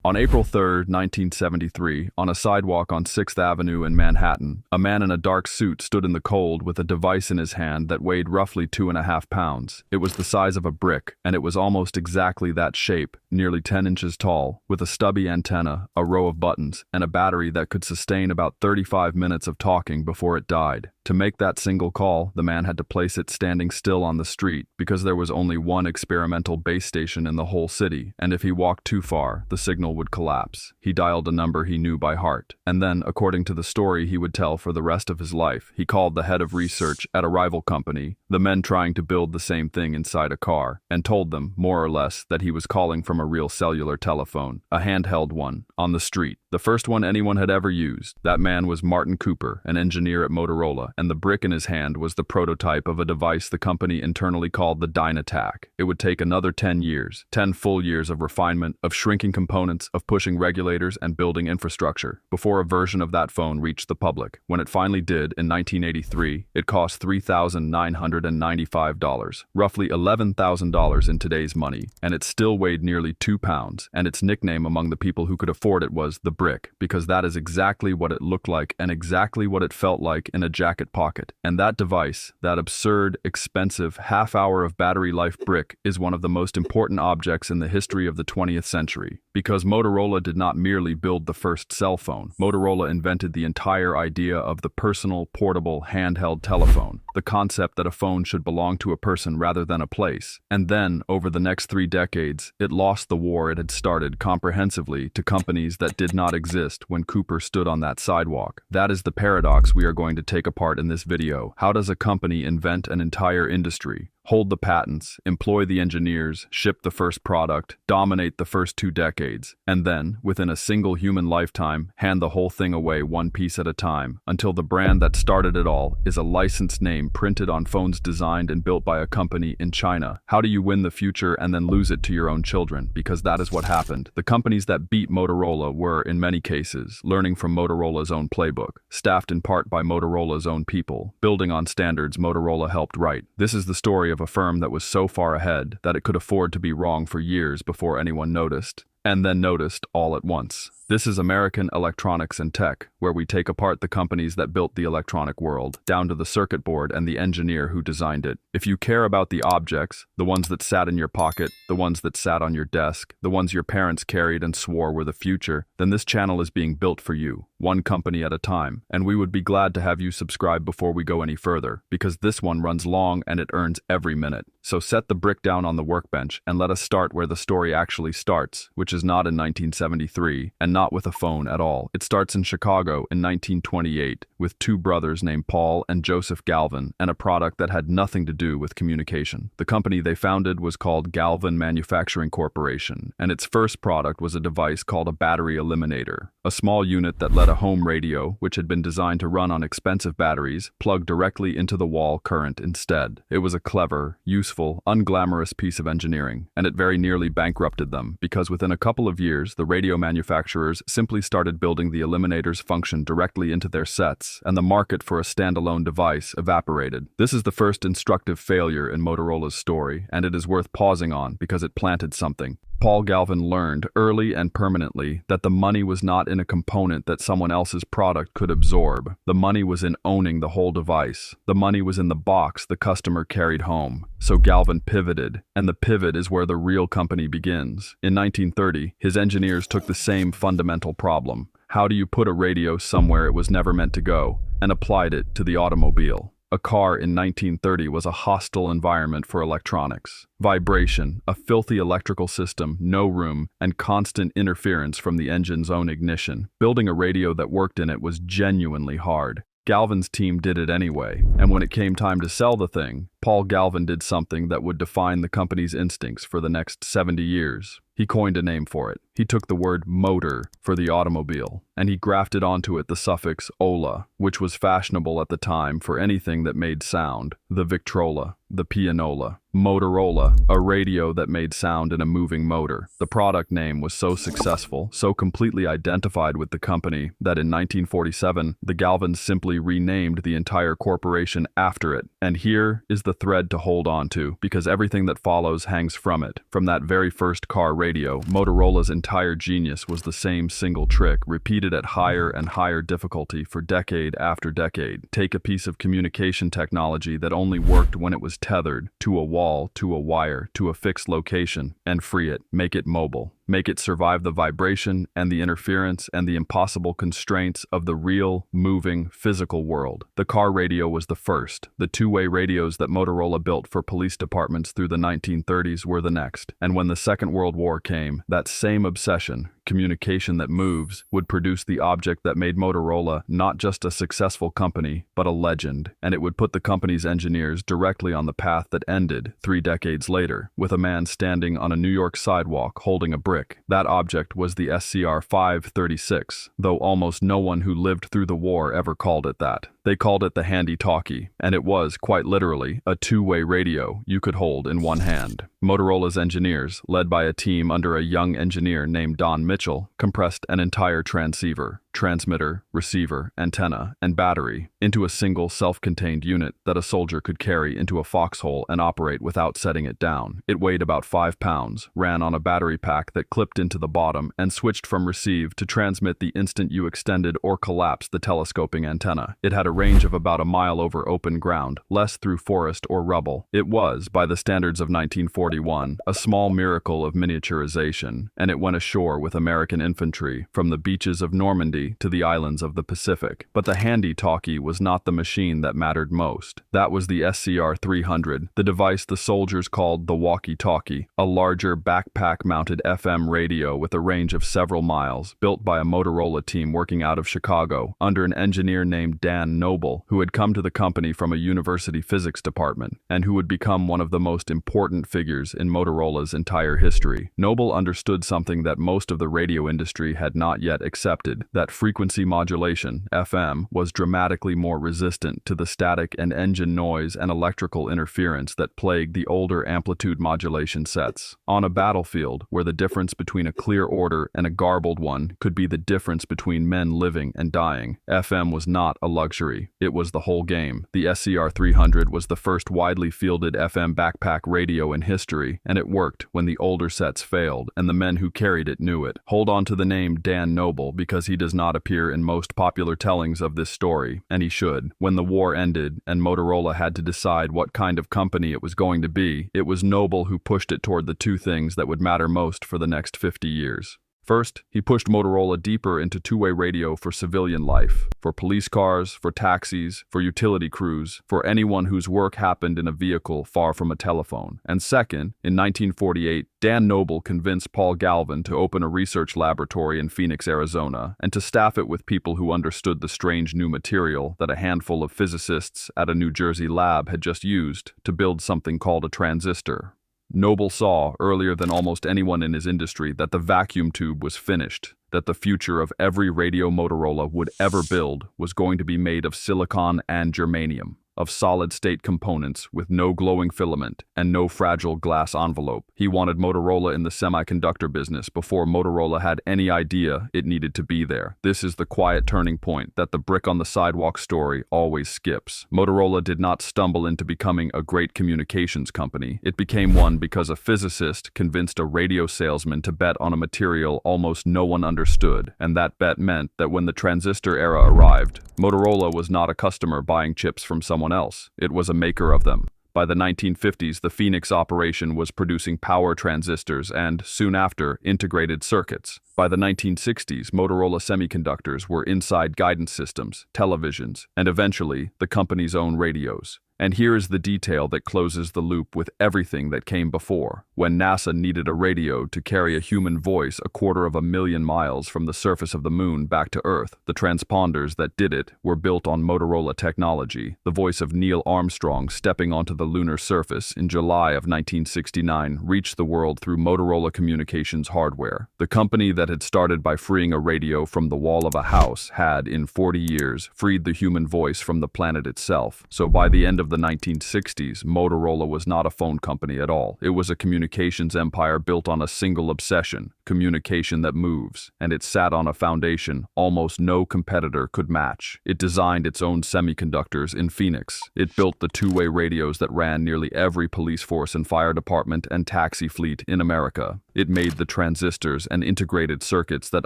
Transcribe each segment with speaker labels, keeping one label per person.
Speaker 1: On April 3, 1973, on a sidewalk on 6th Avenue in Manhattan, a man in a dark suit stood in the cold with a device in his hand that weighed roughly 2.5 pounds. It was the size of a brick, and it was almost exactly that shape, nearly 10 inches tall, with a stubby antenna, a row of buttons, and a battery that could sustain about 35 minutes of talking before it died. To make that single call, the man had to place it standing still on the street because there was only one experimental base station in the whole city, and if he walked too far, the signal would collapse. He dialed a number he knew by heart, and then, according to the story he would tell for the rest of his life, he called the head of research at a rival company, the men trying to build the same thing inside a car, and told them, more or less, that he was calling from a real cellular telephone, a handheld one, on the street, the first one anyone had ever used. That man was Martin Cooper, an engineer at Motorola, and the brick in his hand was the prototype of a device the company internally called the DynaTAC. It would take another 10 years, 10 full years of refinement, of shrinking components, of pushing regulators and building infrastructure, before a version of that phone reached the public. When it finally did, in 1983, it cost $3,995, roughly $11,000 in today's money, and it still weighed nearly 2 pounds, and its nickname among the people who could afford it was the brick, because that is exactly what it looked like and exactly what it felt like in a jacket pocket. And that device, that absurd, expensive, half-hour of battery life brick, is one of the most important objects in the history of the 20th century. Because Motorola did not merely build the first cell phone. Motorola invented the entire idea of the personal, portable, handheld telephone, the concept that a phone should belong to a person rather than a place. And then, over the next 3 decades, it lost the war it had started comprehensively to companies that did not exist when Cooper stood on that sidewalk. That is the paradox we are going to take apart in this video. How does a company invent an entire industry, hold the patents, employ the engineers, ship the first product, dominate the first 2 decades, and then, within a single human lifetime, hand the whole thing away one piece at a time, until the brand that started it all is a licensed name printed on phones designed and built by a company in China? How do you win the future and then lose it to your own children? Because that is what happened. The companies that beat Motorola were, in many cases, learning from Motorola's own playbook, staffed in part by Motorola's own people, building on standards Motorola helped write. This is the story of a firm that was so far ahead that it could afford to be wrong for years before anyone noticed, and then noticed all at once. This is American Electronics and Tech, where we take apart the companies that built the electronic world, down to the circuit board and the engineer who designed it. If you care about the objects, the ones that sat in your pocket, the ones that sat on your desk, the ones your parents carried and swore were the future, then this channel is being built for you, one company at a time, and we would be glad to have you subscribe before we go any further, because this one runs long and it earns every minute. So set the brick down on the workbench and let us start where the story actually starts, which is not in 1973, and not with a phone at all. It starts in Chicago in 1928 with 2 brothers named Paul and Joseph Galvin and a product that had nothing to do with communication. The company they founded was called Galvin Manufacturing Corporation, and its first product was a device called a battery eliminator, a small unit that let a home radio, which had been designed to run on expensive batteries, plug directly into the wall current instead. It was a clever, useful, unglamorous piece of engineering, and it very nearly bankrupted them because within a couple of years, the radio manufacturers simply started building the eliminator's function directly into their sets, and the market for a standalone device evaporated. This is the first instructive failure in Motorola's story, and it is worth pausing on because it planted something. Paul Galvin learned, early and permanently, that the money was not in a component that someone else's product could absorb. The money was in owning the whole device. The money was in the box the customer carried home. So Galvin pivoted, and the pivot is where the real company begins. In 1930, his engineers took the same fundamental problem. How do you put a radio somewhere it was never meant to go, and applied it to the automobile? A car in 1930 was a hostile environment for electronics. Vibration, a filthy electrical system, no room, and constant interference from the engine's own ignition. Building a radio that worked in it was genuinely hard. Galvin's team did it anyway, and when it came time to sell the thing, Paul Galvin did something that would define the company's instincts for the next 70 years. He coined a name for it. He took the word motor for the automobile, and he grafted onto it the suffix "ola," which was fashionable at the time for anything that made sound. The Victrola, the pianola, Motorola, a radio that made sound in a moving motor. The product name was so successful, so completely identified with the company, that in 1947, the Galvins simply renamed the entire corporation after it. And here is the thread to hold on to, because everything that follows hangs from it. From that very first car radio, Motorola's entire entire genius was the same single trick, repeated at higher and higher difficulty for decade after decade. Take a piece of communication technology that only worked when it was tethered to a wall, to a wire, to a fixed location, and free it. Make it mobile. Make it survive the vibration and the interference and the impossible constraints of the real, moving, physical world. The car radio was the first. The two-way radios that Motorola built for police departments through the 1930s were the next. And when the Second World War came, that same obsession, communication that moves, would produce the object that made Motorola not just a successful company, but a legend. And it would put the company's engineers directly on the path that ended 3 decades later, with a man standing on a New York sidewalk holding a brick. That object was the SCR 536, though almost no one who lived through the war ever called it that. They called it the handy-talkie, and it was, quite literally, a two-way radio you could hold in one hand. Motorola's engineers, led by a team under a young engineer named Don Mitchell, compressed an entire transceiver, transmitter, receiver, antenna, and battery into a single self-contained unit that a soldier could carry into a foxhole and operate without setting it down. It weighed about 5 pounds, ran on a battery pack that clipped into the bottom, and switched from receive to transmit the instant you extended or collapsed the telescoping antenna. It had a range of about a mile over open ground, less through forest or rubble. It was, by the standards of 1941, a small miracle of miniaturization, and it went ashore with American infantry from the beaches of Normandy to the islands of the Pacific. But the handy-talkie was not the machine that mattered most. That was the SCR 300, the device the soldiers called the walkie-talkie, a larger backpack-mounted FM radio with a range of several miles, built by a Motorola team working out of Chicago, under an engineer named Dan Noble, who had come to the company from a university physics department, and who would become one of the most important figures in Motorola's entire history. Noble understood something that most of the radio industry had not yet accepted, that frequency modulation, FM, was dramatically more resistant to the static and engine noise and electrical interference that plagued the older amplitude modulation sets. On a battlefield, where the difference between a clear order and a garbled one could be the difference between men living and dying, FM was not a luxury. It was the whole game. The SCR 300 was the first widely fielded FM backpack radio in history, and it worked when the older sets failed, and the men who carried it knew it. Hold on to the name Dan Noble, because he does not appear in most popular tellings of this story, and he should. When the war ended, and Motorola had to decide what kind of company it was going to be, it was Noble who pushed it toward the two things that would matter most for the next 50 years. First, he pushed Motorola deeper into two-way radio for civilian life, for police cars, for taxis, for utility crews, for anyone whose work happened in a vehicle far from a telephone. And second, in 1948, Dan Noble convinced Paul Galvin to open a research laboratory in Phoenix, Arizona, and to staff it with people who understood the strange new material that a handful of physicists at a New Jersey lab had just used to build something called a transistor. Noble saw, earlier than almost anyone in his industry, that the vacuum tube was finished, that the future of every radio Motorola would ever build was going to be made of silicon and germanium, of solid-state components with no glowing filament and no fragile glass envelope. He wanted Motorola in the semiconductor business before Motorola had any idea it needed to be there. This is the quiet turning point that the brick on the sidewalk story always skips. Motorola did not stumble into becoming a great communications company. It became one because a physicist convinced a radio salesman to bet on a material almost no one understood, and that bet meant that when the transistor era arrived, Motorola was not a customer buying chips from someone else. It was a maker of them. By the 1950s, the Phoenix operation was producing power transistors and, soon after, integrated circuits. By the 1960s, Motorola semiconductors were inside guidance systems, televisions, and eventually, the company's own radios. And here is the detail that closes the loop with everything that came before. When NASA needed a radio to carry a human voice 250,000 miles from the surface of the moon back to Earth, the transponders that did it were built on Motorola technology. The voice of Neil Armstrong stepping onto the lunar surface in July of 1969 reached the world through Motorola Communications hardware. The company that had started by freeing a radio from the wall of a house had, in 40 years, freed the human voice from the planet itself. So by the end of of the 1960s, Motorola was not a phone company at all. It was a communications empire built on a single obsession: communication that moves, and it sat on a foundation almost no competitor could match. It designed its own semiconductors in Phoenix. It built the two-way radios that ran nearly every police force and fire department and taxi fleet in America. It made the transistors and integrated circuits that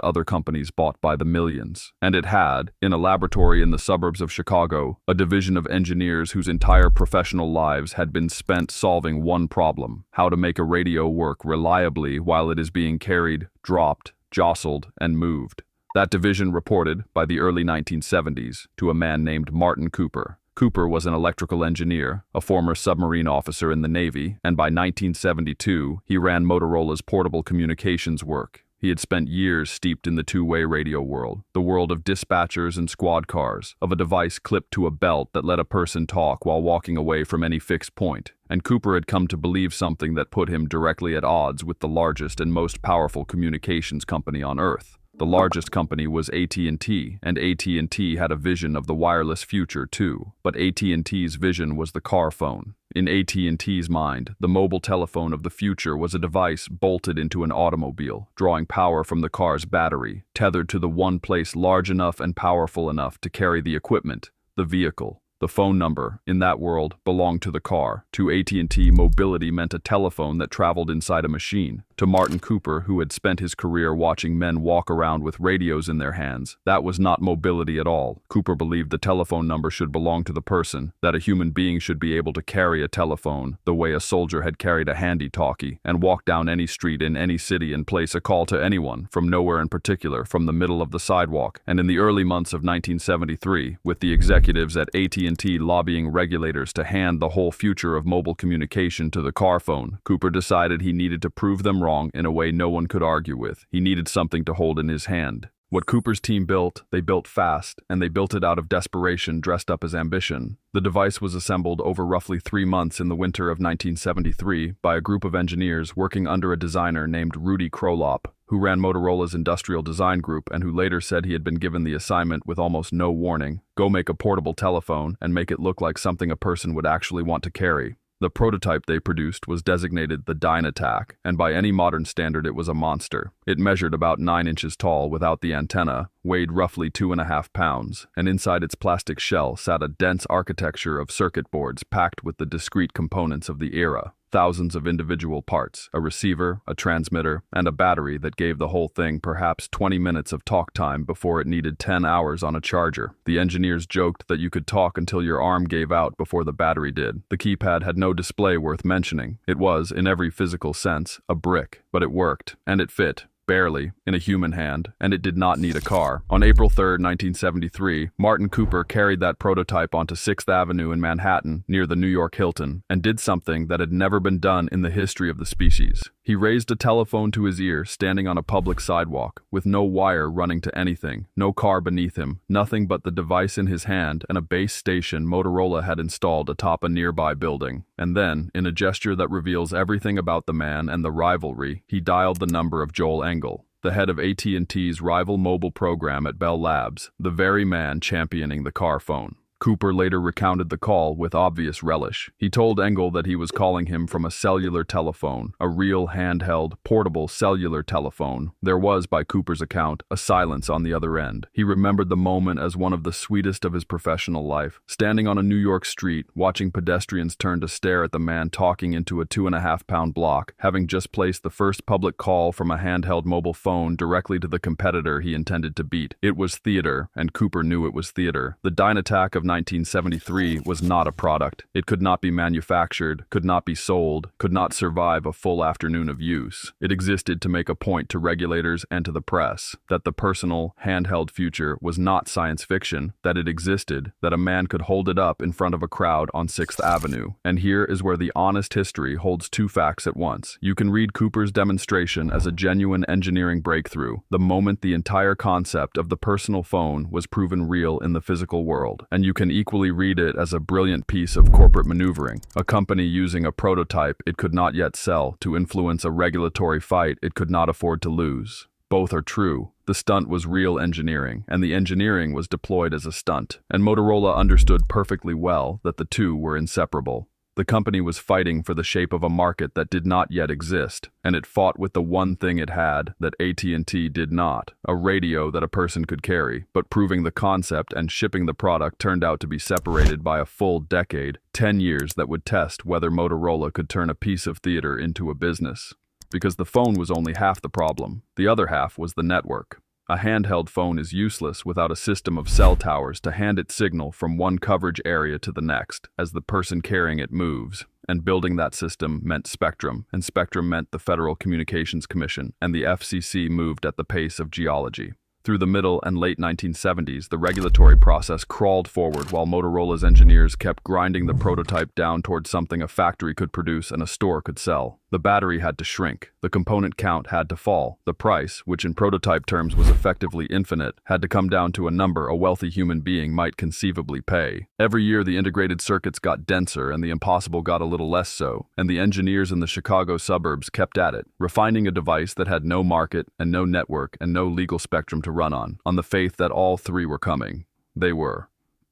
Speaker 1: other companies bought by the millions. And it had, in a laboratory in the suburbs of Chicago, a division of engineers whose entire professional lives had been spent solving one problem: how to make a radio work reliably while it is being carried, dropped, jostled, and moved. That division reported, by the early 1970s, to a man named Martin Cooper. Cooper was an electrical engineer, a former submarine officer in the Navy, and by 1972, he ran Motorola's portable communications work. He had spent years steeped in the two-way radio world, the world of dispatchers and squad cars, of a device clipped to a belt that let a person talk while walking away from any fixed point. And Cooper had come to believe something that put him directly at odds with the largest and most powerful communications company on Earth. The largest company was AT&T, and AT&T had a vision of the wireless future too. But AT&T's vision was the car phone. In AT&T's mind, the mobile telephone of the future was a device bolted into an automobile, drawing power from the car's battery, tethered to the one place large enough and powerful enough to carry the equipment, the vehicle. The phone number, in that world, belonged to the car. To AT&T, mobility meant a telephone that traveled inside a machine. To Martin Cooper, who had spent his career watching men walk around with radios in their hands, that was not mobility at all. Cooper believed the telephone number should belong to the person, that a human being should be able to carry a telephone, the way a soldier had carried a handy-talkie, and walk down any street in any city and place a call to anyone, from nowhere in particular, from the middle of the sidewalk. And in the early months of 1973, with the executives at AT&T lobbying regulators to hand the whole future of mobile communication to the car phone, Cooper decided he needed to prove them wrong in a way no one could argue with. He needed something to hold in his hand. What Cooper's team built, they built fast, and they built it out of desperation dressed up as ambition. The device was assembled over roughly 3 months in the winter of 1973 by a group of engineers working under a designer named Rudy Krolop, who ran Motorola's industrial design group and who later said he had been given the assignment with almost no warning: go make a portable telephone and make it look like something a person would actually want to carry. The prototype they produced was designated the DynaTAC, and by any modern standard it was a monster. It measured about 9 inches tall without the antenna, weighed roughly 2.5 pounds, and inside its plastic shell sat a dense architecture of circuit boards packed with the discrete components of the era. Thousands of individual parts, a receiver, a transmitter, and a battery that gave the whole thing perhaps 20 minutes of talk time before it needed 10 hours on a charger. The engineers joked that you could talk until your arm gave out before the battery did. The keypad had no display worth mentioning. It was, in every physical sense, a brick, but it worked, and it fit. Barely, in a human hand, and it did not need a car. On April 3, 1973, Martin Cooper carried that prototype onto 6th Avenue in Manhattan, near the New York Hilton, and did something that had never been done in the history of the species. He raised a telephone to his ear, standing on a public sidewalk, with no wire running to anything, no car beneath him, nothing but the device in his hand and a base station Motorola had installed atop a nearby building. And then, in a gesture that reveals everything about the man and the rivalry, he dialed the number of Joel Engel, the head of AT&T's rival mobile program at Bell Labs, the very man championing the car phone. Cooper later recounted the call with obvious relish. He told Engel that he was calling him from a cellular telephone, a real handheld, portable cellular telephone. There was, by Cooper's account, a silence on the other end. He remembered the moment as one of the sweetest of his professional life. Standing on a New York street, watching pedestrians turn to stare at the man talking into a 2.5-pound block, having just placed the first public call from a handheld mobile phone directly to the competitor he intended to beat. It was theater, and Cooper knew it was theater. The DynaTAC of 1973 was not a product. It could not be manufactured, could not be sold, could not survive a full afternoon of use. It existed to make a point to regulators and to the press that the personal, handheld future was not science fiction, that it existed, that a man could hold it up in front of a crowd on 6th Avenue. And here is where the honest history holds two facts at once. You can read Cooper's demonstration as a genuine engineering breakthrough, the moment the entire concept of the personal phone was proven real in the physical world, and you can equally read it as a brilliant piece of corporate maneuvering, a company using a prototype it could not yet sell to influence a regulatory fight it could not afford to lose. Both are true. The stunt was real engineering, and the engineering was deployed as a stunt, and Motorola understood perfectly well that the two were inseparable. The company was fighting for the shape of a market that did not yet exist, and it fought with the one thing it had that AT&T did not, a radio that a person could carry, but proving the concept and shipping the product turned out to be separated by a full decade, 10 years that would test whether Motorola could turn a piece of theater into a business. Because the phone was only half the problem, the other half was the network. A handheld phone is useless without a system of cell towers to hand its signal from one coverage area to the next as the person carrying it moves. And building that system meant spectrum, and spectrum meant the Federal Communications Commission, and the FCC moved at the pace of geology. Through the middle and late 1970s, the regulatory process crawled forward while Motorola's engineers kept grinding the prototype down toward something a factory could produce and a store could sell. The battery had to shrink, the component count had to fall, the price, which in prototype terms was effectively infinite, had to come down to a number a wealthy human being might conceivably pay. Every year the integrated circuits got denser and the impossible got a little less so, and the engineers in the Chicago suburbs kept at it, refining a device that had no market and no network and no legal spectrum to run on the faith that all three were coming. They were.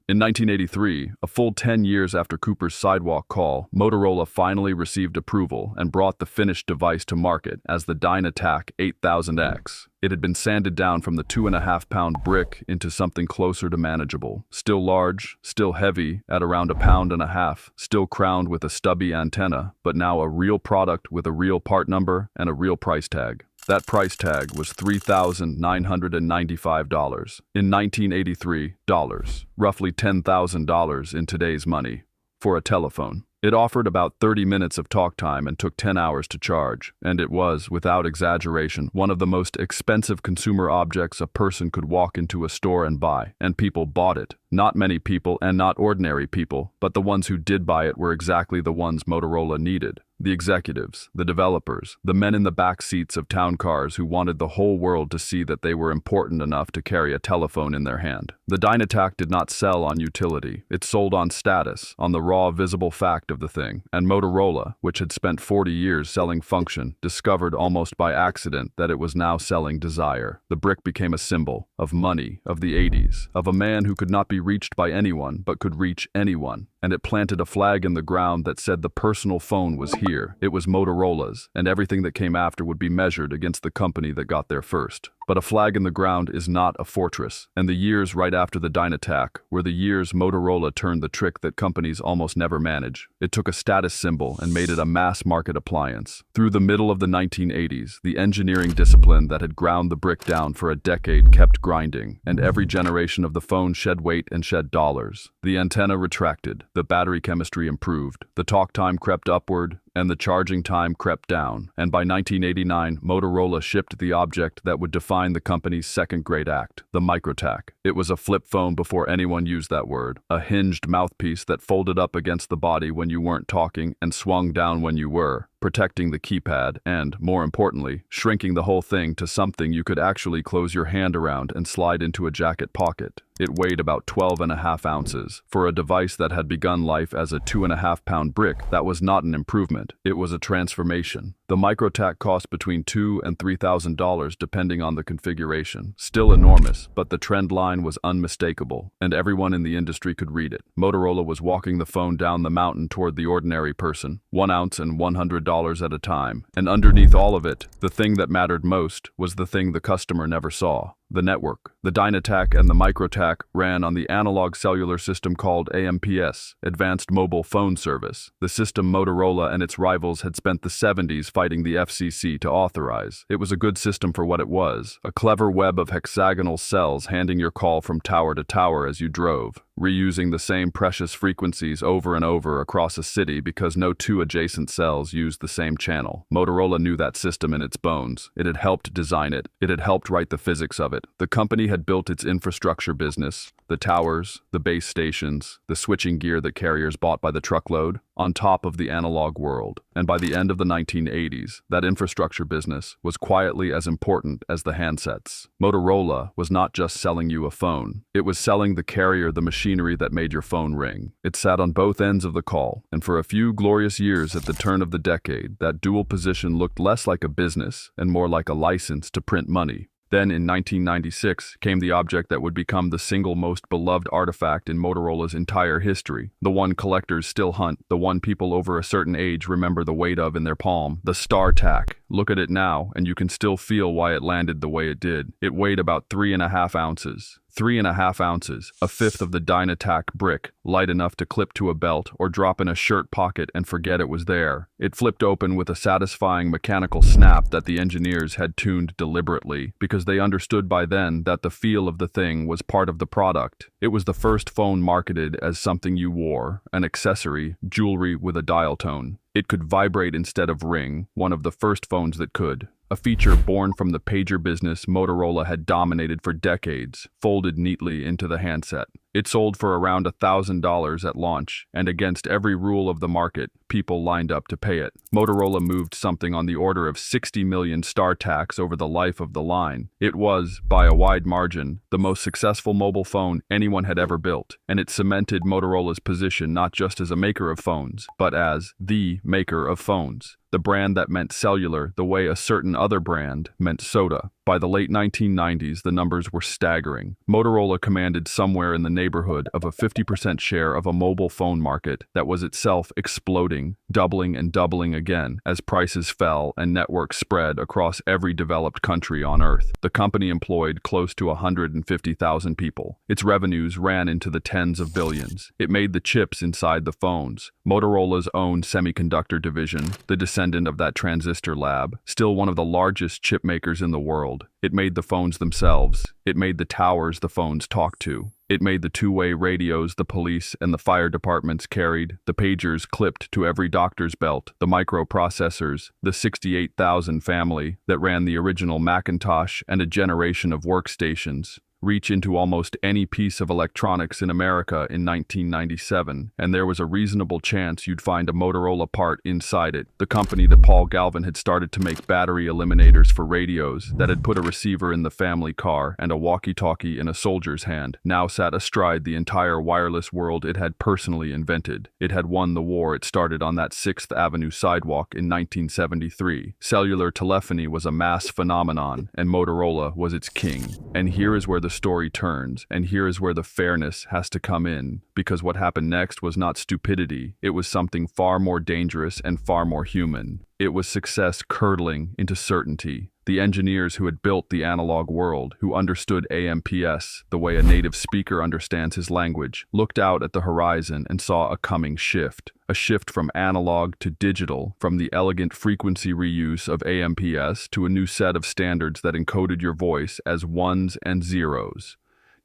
Speaker 1: In 1983, a full 10 years after Cooper's sidewalk call, Motorola finally received approval and brought the finished device to market as the DynaTAC 8000X. It had been sanded down from the 2.5-pound brick into something closer to manageable. Still large, still heavy, at around 1.5 pounds, still crowned with a stubby antenna, but now a real product with a real part number and a real price tag. That price tag was $3,995 in 1983 dollars, roughly $10,000 in today's money, for a telephone. It offered about 30 minutes of talk time and took 10 hours to charge, and it was, without exaggeration, one of the most expensive consumer objects a person could walk into a store and buy, and people bought it. Not many people and not ordinary people, but the ones who did buy it were exactly the ones Motorola needed. The executives, the developers, the men in the back seats of town cars who wanted the whole world to see that they were important enough to carry a telephone in their hand. The DynaTAC did not sell on utility. It sold on status, on the raw visible fact of the thing. And Motorola, which had spent 40 years selling function, discovered almost by accident that it was now selling desire. The brick became a symbol of money, of the 80s, of a man who could not be reached by anyone but could reach anyone. And it planted a flag in the ground that said the personal phone was here. It was Motorola's, and everything that came after would be measured against the company that got there first. But a flag in the ground is not a fortress, and the years right after the DynaTAC were the years Motorola turned the trick that companies almost never manage. It took a status symbol and made it a mass-market appliance. Through the middle of the 1980s, the engineering discipline that had ground the brick down for a decade kept grinding, and every generation of the phone shed weight and shed dollars. The antenna retracted, the battery chemistry improved, the talk time crept upward, and the charging time crept down, and by 1989, Motorola shipped the object that would define the company's second great act, the MicroTAC. It was a flip phone before anyone used that word, a hinged mouthpiece that folded up against the body when you weren't talking and swung down when you were, protecting the keypad and, more importantly, shrinking the whole thing to something you could actually close your hand around and slide into a jacket pocket. It weighed about 12.5 ounces. For a device that had begun life as a 2.5-pound brick, that was not an improvement. It was a transformation. The MicroTAC cost between $2,000 and $3,000 depending on the configuration. Still enormous, but the trend line was unmistakable, and everyone in the industry could read it. Motorola was walking the phone down the mountain toward the ordinary person, 1 ounce and $100 at a time. And underneath all of it, the thing that mattered most was the thing the customer never saw. The network. The DynaTAC and the MicroTAC ran on the analog cellular system called AMPS, Advanced Mobile Phone Service, the system Motorola and its rivals had spent the 70s fighting the FCC to authorize. It was a good system for what it was, a clever web of hexagonal cells handing your call from tower to tower as you drove, reusing the same precious frequencies over and over across a city because no two adjacent cells used the same channel. Motorola knew that system in its bones. It had helped design it. It had helped write the physics of it. it. The company had built its infrastructure business, the towers, the base stations, the switching gear that carriers bought by the truckload, on top of the analog world. And by the end of the 1980s, that infrastructure business was quietly as important as the handsets. Motorola was not just selling you a phone. It was selling the carrier, the machinery that made your phone ring. It sat on both ends of the call, and for a few glorious years at the turn of the decade, that dual position looked less like a business and more like a license to print money. Then in 1996 came the object that would become the single most beloved artifact in Motorola's entire history, the one collectors still hunt, the one people over a certain age remember the weight of in their palm, the StarTAC. Look at it now, and you can still feel why it landed the way it did. It weighed about 3.5 ounces. 3.5 ounces, a fifth of the DynaTAC brick, light enough to clip to a belt or drop in a shirt pocket and forget it was there. It flipped open with a satisfying mechanical snap that the engineers had tuned deliberately, because they understood by then that the feel of the thing was part of the product. It was the first phone marketed as something you wore, an accessory, jewelry with a dial tone. It could vibrate instead of ring, one of the first phones that could. A feature born from the pager business Motorola had dominated for decades, folded neatly into the handset. It sold for around $1,000 at launch, and against every rule of the market, people lined up to pay it. Motorola moved something on the order of 60 million StarTACs over the life of the line. It was, by a wide margin, the most successful mobile phone anyone had ever built, and it cemented Motorola's position not just as a maker of phones, but as the maker of phones. The brand that meant cellular the way a certain other brand meant soda. By the late 1990s, the numbers were staggering. Motorola commanded somewhere in the neighborhood of a 50% share of a mobile phone market that was itself exploding, doubling and doubling again as prices fell and networks spread across every developed country on Earth. The company employed close to 150,000 people. Its revenues ran into the tens of billions. It made the chips inside the phones. Motorola's own semiconductor division, the descendant of that transistor lab, still one of the largest chip makers in the world. It made the phones themselves. It made the towers the phones talked to. It made the two-way radios the police and the fire departments carried, the pagers clipped to every doctor's belt, the microprocessors, the 68,000 family that ran the original Macintosh and a generation of workstations. Reach into almost any piece of electronics in America in 1997, and there was a reasonable chance you'd find a Motorola part inside it. The company that Paul Galvin had started to make battery eliminators for radios, that had put a receiver in the family car and a walkie-talkie in a soldier's hand, now sat astride the entire wireless world it had personally invented. It had won the war it started on that 6th Avenue sidewalk in 1973. Cellular telephony was a mass phenomenon, and Motorola was its king. And here is where the story turns, and here is where the fairness has to come in, because what happened next was not stupidity. It was something far more dangerous and far more human. It was success curdling into certainty. The engineers who had built the analog world, who understood AMPS the way a native speaker understands his language, looked out at the horizon and saw a coming shift. A shift from analog to digital, from the elegant frequency reuse of AMPS to a new set of standards that encoded your voice as ones and zeros.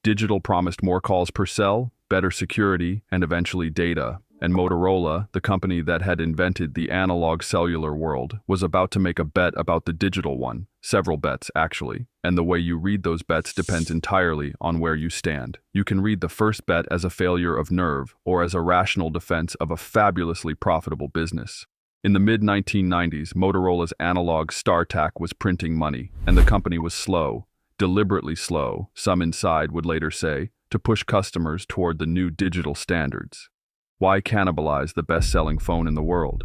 Speaker 1: Digital promised more calls per cell, better security, and eventually data. And Motorola, the company that had invented the analog cellular world, was about to make a bet about the digital one. Several bets, actually. And the way you read those bets depends entirely on where you stand. You can read the first bet as a failure of nerve, or as a rational defense of a fabulously profitable business. In the mid-1990s, Motorola's analog StarTAC was printing money, and the company was slow, deliberately slow, some inside would later say, to push customers toward the new digital standards. Why cannibalize the best-selling phone in the world?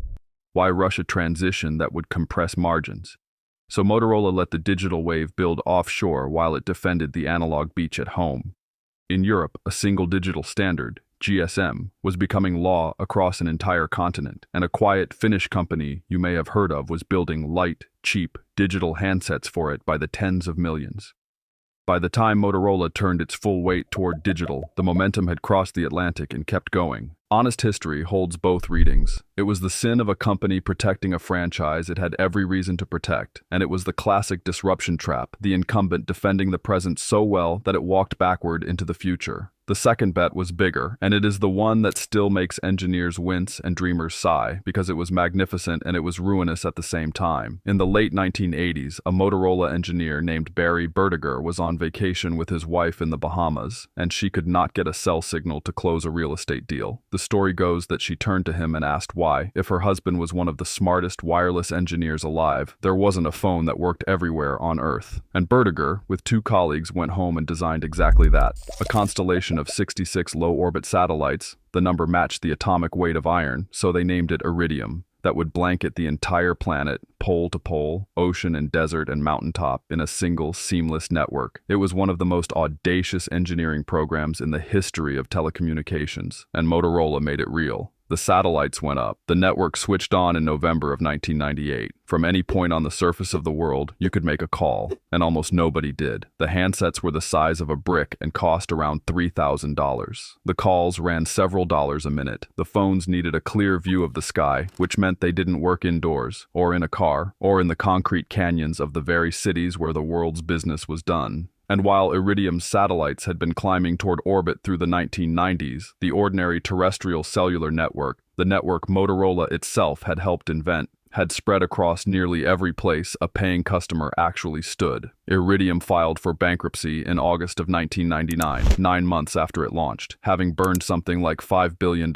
Speaker 1: Why rush a transition that would compress margins? So Motorola let the digital wave build offshore while it defended the analog beach at home. In Europe, a single digital standard, GSM, was becoming law across an entire continent, and a quiet Finnish company you may have heard of was building light, cheap, digital handsets for it by the tens of millions. By the time Motorola turned its full weight toward digital, the momentum had crossed the Atlantic and kept going. Honest history holds both readings. It was the sin of a company protecting a franchise it had every reason to protect, and it was the classic disruption trap, the incumbent defending the present so well that it walked backward into the future. The second bet was bigger, and it is the one that still makes engineers wince and dreamers sigh, because it was magnificent and it was ruinous at the same time. In the late 1980s, a Motorola engineer named Barry Bertiger was on vacation with his wife in the Bahamas, and she could not get a cell signal to close a real estate deal. The story goes that she turned to him and asked why. If her husband was one of the smartest wireless engineers alive, there wasn't a phone that worked everywhere on Earth. And Bertiger, with two colleagues, went home and designed exactly that. A constellation of 66 low-orbit satellites. The number matched the atomic weight of iron, so they named it Iridium, that would blanket the entire planet, pole to pole, ocean and desert and mountaintop, in a single, seamless network. It was one of the most audacious engineering programs in the history of telecommunications, and Motorola made it real. The satellites went up. The network switched on in November of 1998. From any point on the surface of the world, you could make a call, and almost nobody did. The handsets were the size of a brick and cost around $3,000. The calls ran several dollars a minute. The phones needed a clear view of the sky, which meant they didn't work indoors, or in a car, or in the concrete canyons of the very cities where the world's business was done. And while Iridium's satellites had been climbing toward orbit through the 1990s, the ordinary terrestrial cellular network, the network Motorola itself had helped invent, had spread across nearly every place a paying customer actually stood. Iridium filed for bankruptcy in August of 1999, 9 months after it launched, having burned something like $5 billion.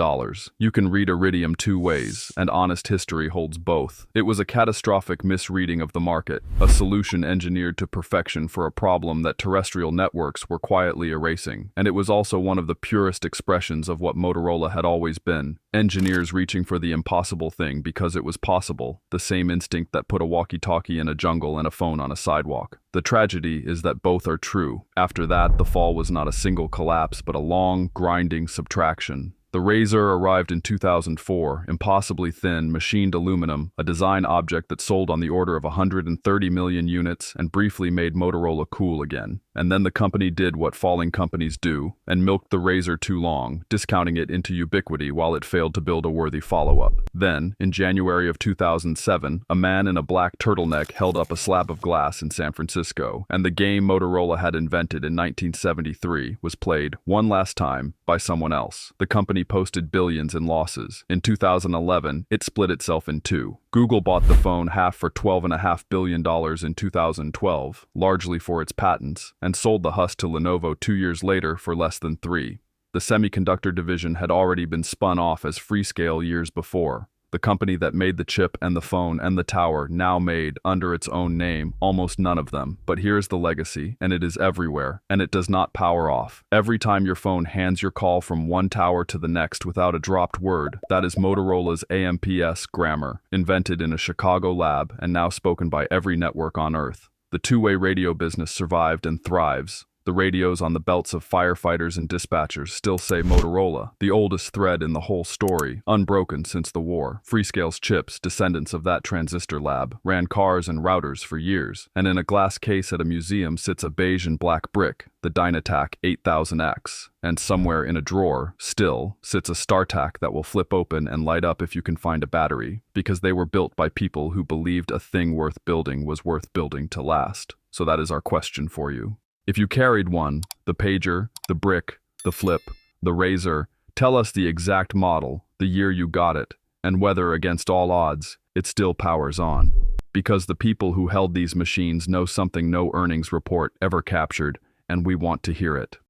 Speaker 1: You can read Iridium two ways, and honest history holds both. It was a catastrophic misreading of the market, a solution engineered to perfection for a problem that terrestrial networks were quietly erasing, and it was also one of the purest expressions of what Motorola had always been. Engineers reaching for the impossible thing because it was possible, the same instinct that put a walkie-talkie in a jungle and a phone on a sidewalk. The tragedy is that both are true. After that, the fall was not a single collapse, but a long, grinding subtraction. The RAZR arrived in 2004, impossibly thin, machined aluminum, a design object that sold on the order of 130 million units and briefly made Motorola cool again. And then the company did what falling companies do, and milked the RAZR too long, discounting it into ubiquity while it failed to build a worthy follow-up. Then, in January of 2007, a man in a black turtleneck held up a slab of glass in San Francisco, and the game Motorola had invented in 1973 was played, one last time, by someone else. The company posted billions in losses. In 2011, it split itself in two. Google bought the phone half for $12.5 billion in 2012, largely for its patents, and sold the husk to Lenovo 2 years later for less than $3. The semiconductor division had already been spun off as Freescale years before. The company that made the chip and the phone and the tower now made, under its own name, almost none of them. But here's the legacy, and it is everywhere, and it does not power off. Every time your phone hands your call from one tower to the next without a dropped word, that is Motorola's AMPS grammar, invented in a Chicago lab and now spoken by every network on Earth. The two-way radio business survived and thrives. The radios on the belts of firefighters and dispatchers still say Motorola, the oldest thread in the whole story, unbroken since the war. Freescale's chips, descendants of that transistor lab, ran cars and routers for years, and in a glass case at a museum sits a beige and black brick, the DynaTAC 8000X, and somewhere in a drawer, still, sits a StarTAC that will flip open and light up if you can find a battery, because they were built by people who believed a thing worth building was worth building to last. So that is our question for you. If you carried one, the pager, the brick, the flip, the RAZR, tell us the exact model, the year you got it, and whether, against all odds, it still powers on. Because the people who held these machines know something no earnings report ever captured, and we want to hear it.